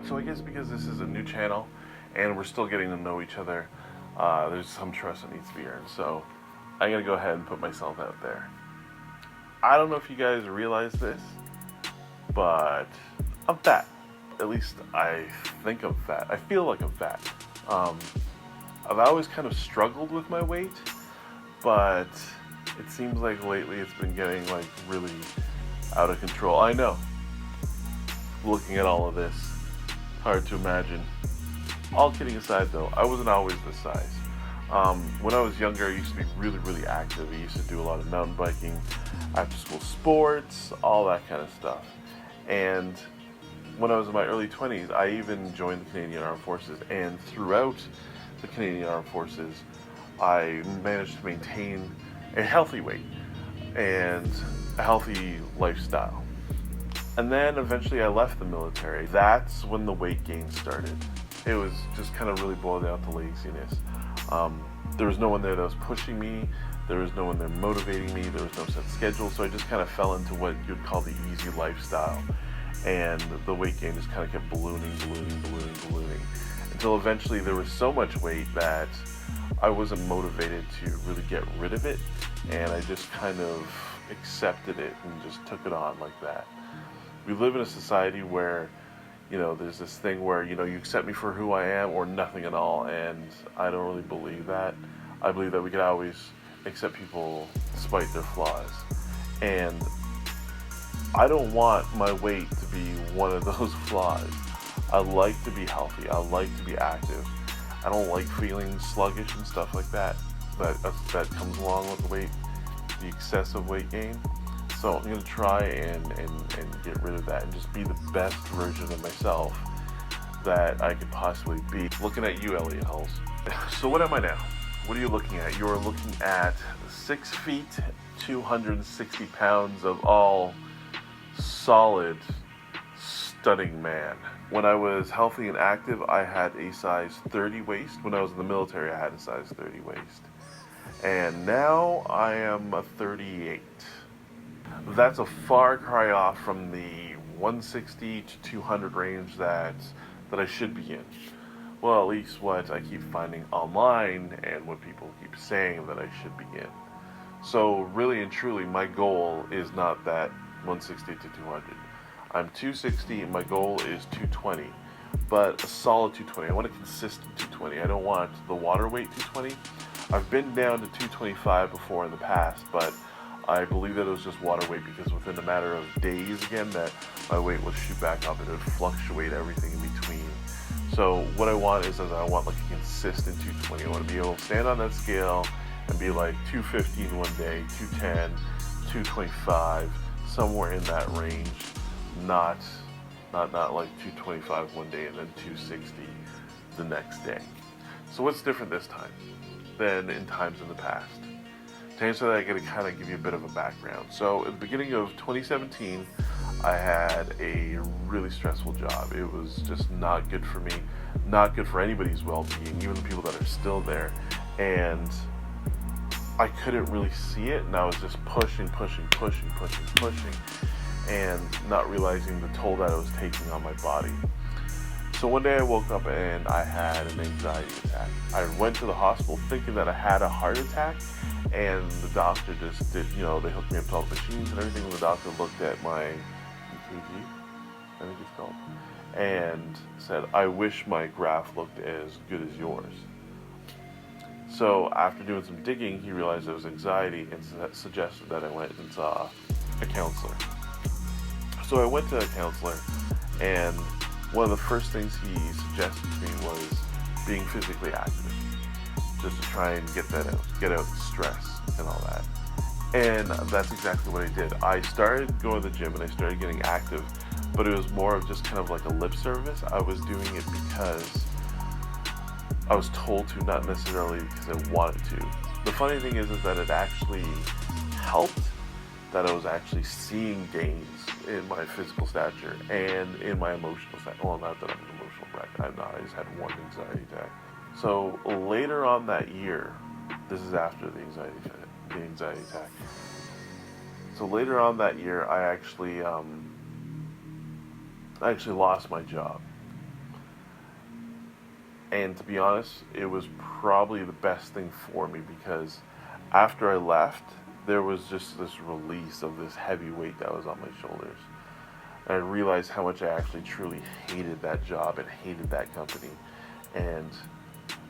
So I guess because this is a new channel and we're still getting to know each other, there's some trust that needs to be earned. So I gotta go ahead and put myself out there. I don't know if you guys realize this, but I'm fat. At least I think I'm fat. I feel like I'm fat. Um, I've always kind of struggled with my weight, but it seems like lately it's been getting like really out of control. I know. Looking at all of this, hard to imagine. All kidding aside though, I wasn't always this size. When I was younger, I used to be really, really active. I used to do a lot of mountain biking, after school sports, all that kind of stuff. And when I was in my early 20s, I even joined the Canadian Armed Forces. And throughout the Canadian Armed Forces, I managed to maintain a healthy weight and a healthy lifestyle. And then eventually I left the military. That's when the weight gain started. It was just kind of really boiled down to laziness. There was no one there that was pushing me. There was no one there motivating me. There was no set schedule. So I just kind of fell into what you'd call the easy lifestyle. And the weight gain just kind of kept ballooning. Until eventually there was so much weight that I wasn't motivated to really get rid of it. And I just kind of accepted it and just took it on like that. We live in a society where, there's this thing where, you accept me for who I am or nothing at all. And I don't really believe that. I believe that we could always accept people despite their flaws. And I don't want my weight to be one of those flaws. I like to be healthy. I like to be active. I don't like feeling sluggish and stuff like that. That comes along with the weight, the excessive weight gain. So I'm going to try and get rid of that and just be the best version of myself that I could possibly be. Looking at you, Elliot Hulls. So what am I now? What are you looking at? You're looking at 6 feet, 260 pounds of all solid, stunning man. When I was healthy and active, I had a size 30 waist. When I was in the military, I had a size 30 waist. And now I am a 38. That's a far cry off from the 160 to 200 range that I should be in. Well, at least what I keep finding online and what people keep saying that I should be in. So really and truly, my goal is not that 160 to 200. I'm 260 and my goal is 220, but a solid 220. I want a consistent 220. I don't want the water weight 220. I've been down to 225 before in the past, but I believe that it was just water weight because within a matter of days again that my weight would shoot back up and it would fluctuate everything in between. So what I want is I want like a consistent 220. I want to be able to stand on that scale and be like 215 one day, 210, 225, somewhere in that range. Not like 225 one day and then 260 the next day. So what's different this time than in times in the past? To answer that, I gotta kind of give you a bit of a background. So at the beginning of 2017, I had a really stressful job. It was just not good for me, not good for anybody's well-being, even the people that are still there. And I couldn't really see it, and I was just pushing, and not realizing the toll that it was taking on my body. So one day I woke up and I had an anxiety attack. I went to the hospital thinking that I had a heart attack, and the doctor just did, they hooked me up to all the machines and everything, and the doctor looked at my EKG, I think it's called, and said, I wish my graph looked as good as yours. So after doing some digging, he realized it was anxiety and suggested that I went and saw a counselor. So I went to a counselor, and one of the first things he suggested to me was being physically active, just to try and get that out, get out the stress and all that. And that's exactly what I did. I started going to the gym and I started getting active, but it was more of just kind of like a lip service. I was doing it because I was told to, not necessarily because I wanted to. The funny thing is that it actually helped, that I was actually seeing gains in my physical stature and in my emotional stature. Well, not that I'm an emotional wreck. I'm not. I just had one anxiety attack. So later on that year, this is after the anxiety attack. So later on that year, I actually lost my job. And to be honest, it was probably the best thing for me because after I left, there was just this release of this heavy weight that was on my shoulders. And I realized how much I actually truly hated that job and hated that company. And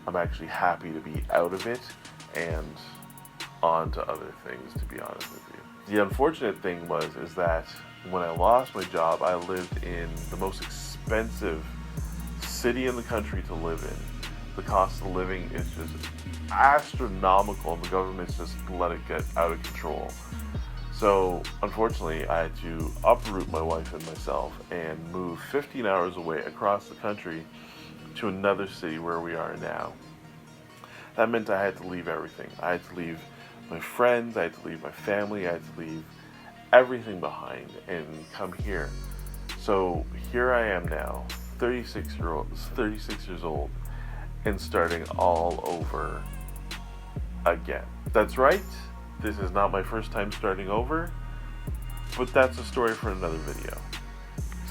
I'm actually happy to be out of it and on to other things, to be honest with you. The unfortunate thing is that when I lost my job, I lived in the most expensive city in the country to live in. The cost of living is just astronomical, and the government's just let it get out of control. So, unfortunately, I had to uproot my wife and myself and move 15 hours away across the country to another city where we are now. That meant I had to leave everything. I had to leave my friends, I had to leave my family, I had to leave everything behind and come here. So here I am now, 36 years old, and starting all over again. That's right, this is not my first time starting over, but that's a story for another video.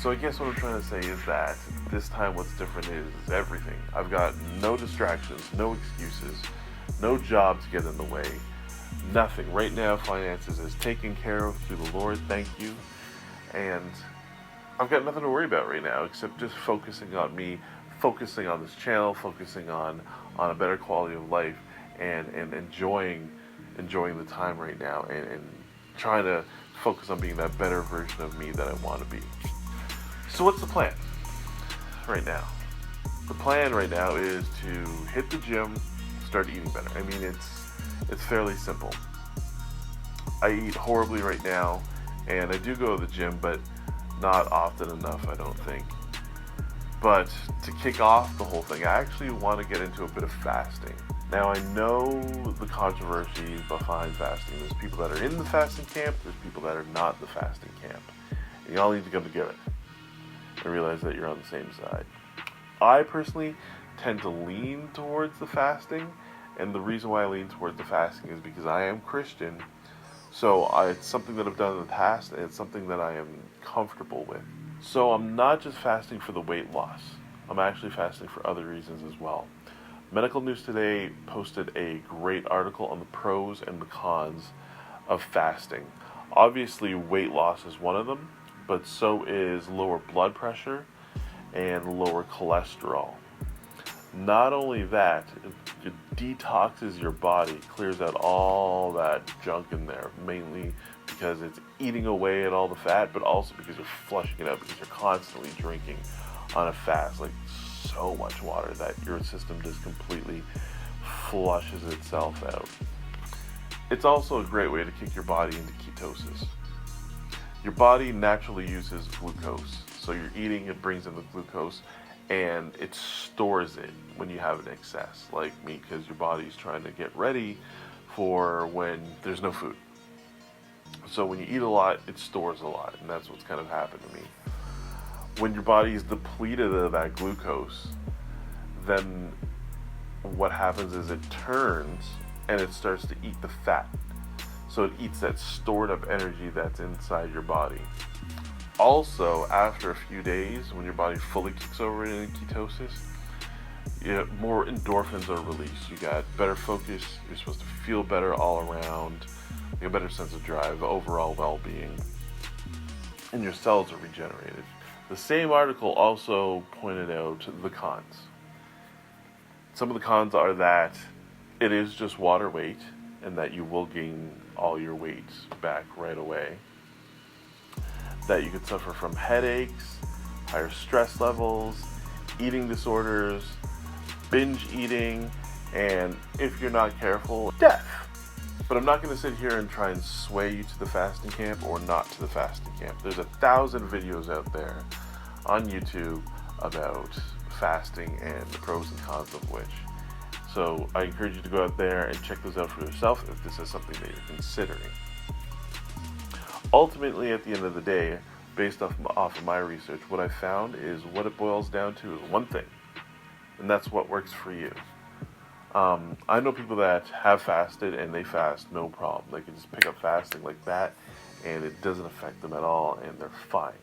So I guess what I'm trying to say is that this time what's different is everything. I've got no distractions, no excuses, no job to get in the way, nothing. Right now, finances is taken care of through the Lord, thank you. And I've got nothing to worry about right now except just focusing on me, focusing on this channel, focusing on a better quality of life, and enjoying the time right now, and trying to focus on being that better version of me that I want to be. So what's the plan right now? The plan right now is to hit the gym, start eating better. I mean, it's fairly simple. I eat horribly right now, and I do go to the gym, but not often enough, I don't think. But to kick off the whole thing, I actually want to get into a bit of fasting. Now, I know the controversies behind fasting. There's people that are in the fasting camp, there's people that are not in the fasting camp. And you all need to come together and realize that you're on the same side. I personally tend to lean towards the fasting, and the reason why I lean towards the fasting is because I am Christian, so it's something that I've done in the past, and it's something that I am comfortable with. So I'm not just fasting for the weight loss, I'm actually fasting for other reasons as well. Medical News Today posted a great article on the pros and the cons of fasting. Obviously, weight loss is one of them, but so is lower blood pressure and lower cholesterol. Not only that, it detoxes your body, clears out all that junk in there, mainly because it's eating away at all the fat, but also because you're flushing it out because you're constantly drinking on a fast, like so much water that your system just completely flushes itself out. It's also a great way to kick your body into ketosis. Your body naturally uses glucose, so you're eating, it brings in the glucose, and it stores it when you have an excess, like me, because your body's trying to get ready for when there's no food. So when you eat a lot, it stores a lot, and that's what's kind of happened to me. When your body is depleted of that glucose, then what happens is it turns and it starts to eat the fat. So it eats that stored up energy that's inside your body. Also, after a few days, when your body fully kicks over into ketosis, more endorphins are released. You got better focus, you're supposed to feel better all around, you have a better sense of drive, overall well-being, and your cells are regenerated. The same article also pointed out the cons. Some of the cons are that it is just water weight, and that you will gain all your weight back right away. That you could suffer from headaches, higher stress levels, eating disorders, binge eating, and if you're not careful, death. But I'm not going to sit here and try and sway you to the fasting camp or not to the fasting camp. There's 1,000 videos out there on YouTube about fasting and the pros and cons of which. So I encourage you to go out there and check those out for yourself if this is something that you're considering. Ultimately, at the end of the day, based off of my research, what I found is what it boils down to is one thing, and that's what works for you. I know people that have fasted and they fast no problem. They can just pick up fasting like that and it doesn't affect them at all and they're fine.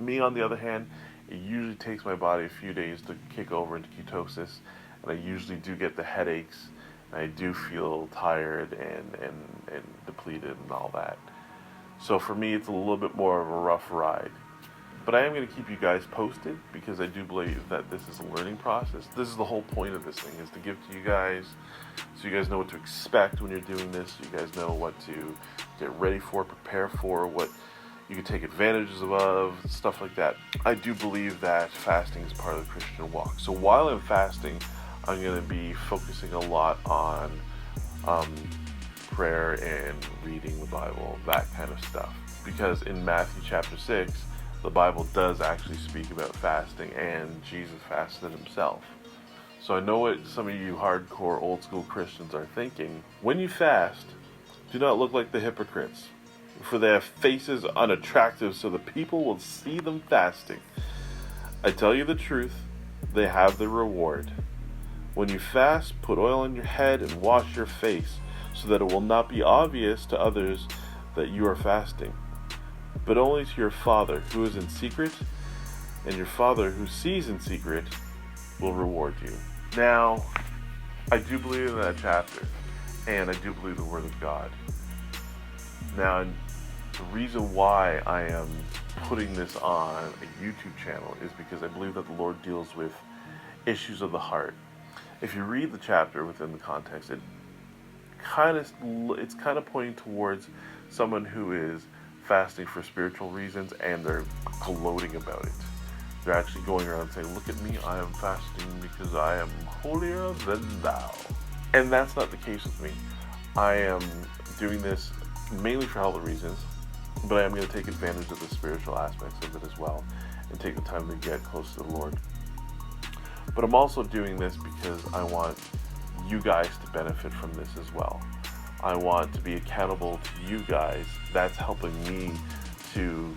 Me, on the other hand, It usually takes my body a few days to kick over into ketosis, and I usually do get the headaches, and I do feel tired and depleted and all that. So for me, it's a little bit more of a rough ride. But I am going to keep you guys posted because I do believe that this is a learning process. This is the whole point of this thing, is to give to you guys so you guys know what to expect when you're doing this. You guys know what to get ready for, prepare for, what you can take advantages of, stuff like that. I do believe that fasting is part of the Christian walk. So while I'm fasting, I'm going to be focusing a lot on prayer and reading the Bible, that kind of stuff. Because in Matthew chapter 6, the Bible does actually speak about fasting, and Jesus fasted himself. So I know what some of you hardcore old school Christians are thinking. When you fast, do not look like the hypocrites, for they have faces unattractive so the people will see them fasting. I tell you the truth, they have their reward. When you fast, put oil on your head and wash your face, so that it will not be obvious to others that you are fasting, but only to your Father who is in secret, and your Father who sees in secret will reward you. Now, I do believe in that chapter, and I do believe the Word of God. Now, the reason why I am putting this on a YouTube channel is because I believe that the Lord deals with issues of the heart. If you read the chapter within the context, it's kind of pointing towards someone who is fasting for spiritual reasons, and they're gloating about it. They're actually going around saying, "Look at me, I am fasting because I am holier than thou." And that's not the case with me. I am doing this mainly for health reasons, but I am going to take advantage of the spiritual aspects of it as well, and take the time to get close to the Lord. But I'm also doing this because I want you guys to benefit from this as well. I want to be accountable to you guys. That's helping me to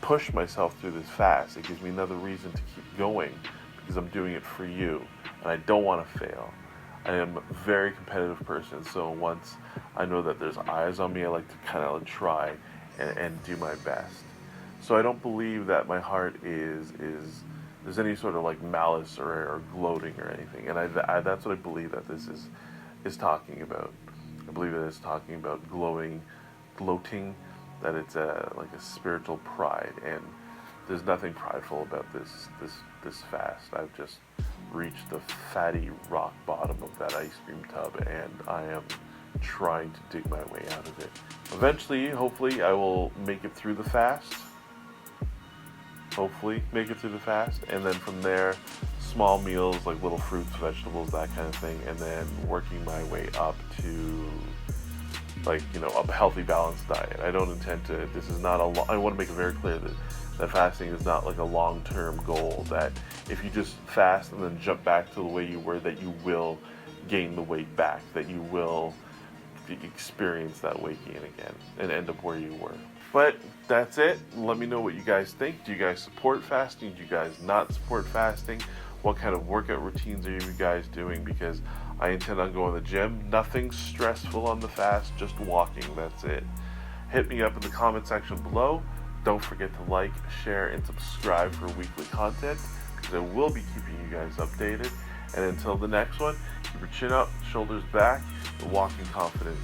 push myself through this fast. It gives me another reason to keep going because I'm doing it for you, and I don't want to fail. I am a very competitive person, so once I know that there's eyes on me, I like to kind of try and do my best. So I don't believe that my heart is there's any sort of like malice or gloating or anything, and I that's what I believe that this is talking about. I believe that it's talking about gloating, that it's like a spiritual pride, and there's nothing prideful about this fast. I've just reached the fatty rock bottom of that ice cream tub, and I am trying to dig my way out of it. Eventually, hopefully, I will make it through the fast. And then from there, small meals like little fruits, vegetables, that kind of thing, and then working my way up to a healthy, balanced diet. I don't intend to. This is not I want to make it very clear that fasting is not like a long-term goal. That if you just fast and then jump back to the way you were, that you will gain the weight back. That you will experience that weight gain again and end up where you were. But that's it. Let me know what you guys think. Do you guys support fasting? Do you guys not support fasting? What kind of workout routines are you guys doing? Because I intend on going to the gym. Nothing stressful on the fast, just walking, that's it. Hit me up in the comment section below. Don't forget to like, share, and subscribe for weekly content, because I will be keeping you guys updated. And until the next one, keep your chin up, shoulders back, and walk in confidence.